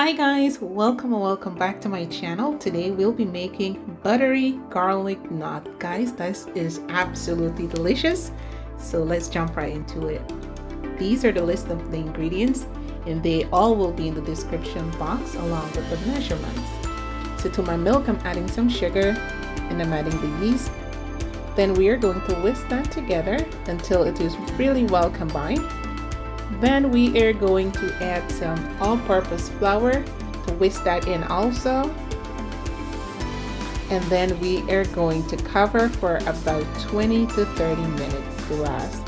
Hi guys, welcome and welcome back to my channel. Today we'll be making buttery garlic knot. Guys, this is absolutely delicious. So let's jump right into it. These are the list of the ingredients and they all will be in the description box along with the measurements. So to my milk, I'm adding some sugar and I'm adding the yeast. Then we are going to whisk that together until it is really well combined. Then we are going to add some all-purpose flour to whisk that in also. And then we are going to cover for about 20 to 30 minutes to last.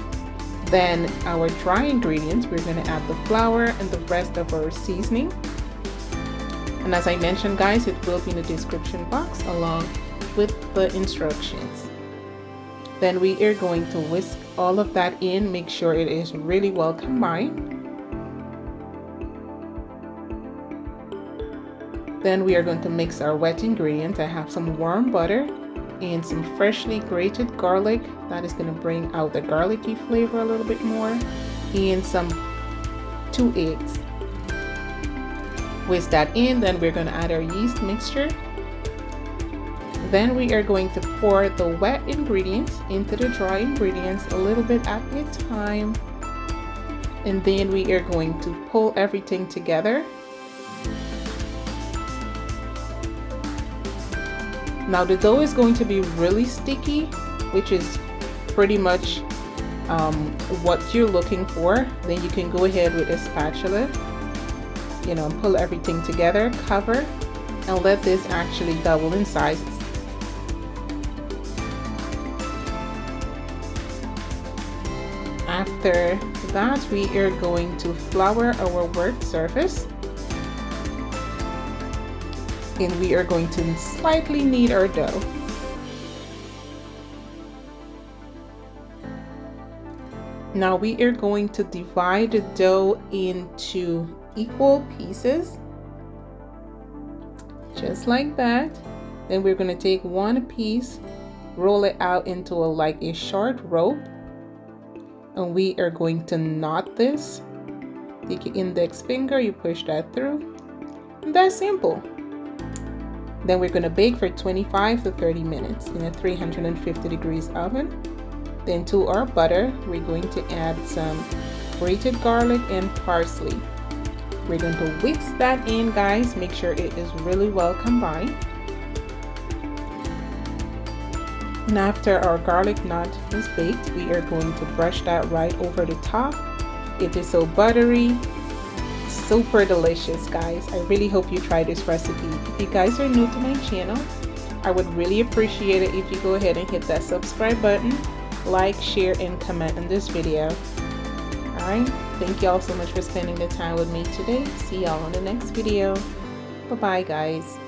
Then our dry ingredients, we're going to add the flour and the rest of our seasoning. And as I mentioned guys, it will be in the description box along with the instructions. Then we are going to whisk all of that in, make sure it is really well combined. Then we are going to mix our wet ingredients. I have some warm butter and some freshly grated garlic. That is going to bring out the garlicky flavor a little bit more. And some 2 eggs. Whisk that in, then we're going to add our yeast mixture. Then we are going to pour the wet ingredients into the dry ingredients a little bit at a time. And then we are going to pull everything together. Now the dough is going to be really sticky, which is pretty much what you're looking for. Then you can go ahead with a spatula, and pull everything together, cover, and let this actually double in size. After that, we are going to flour our work surface. And we are going to slightly knead our dough. Now we are going to divide the dough into equal pieces. Just like that. Then we're going to take one piece, roll it out into like a short rope. And we are going to knot this. Take your index finger, you push that through. And that's simple. Then we're going to bake for 25 to 30 minutes in a 350 degrees oven. Then to our butter, we're going to add some grated garlic and parsley. We're going to whisk that in, guys. Make sure it is really well combined. And after our garlic knot is baked, we are going to brush that right over the top. It is so buttery, super delicious, guys. I really hope you try this recipe. If you guys are new to my channel, I would really appreciate it if you go ahead and hit that subscribe button, like, share, and comment on this video. Alright, thank you all so much for spending the time with me today. See y'all on the next video. Bye bye, guys.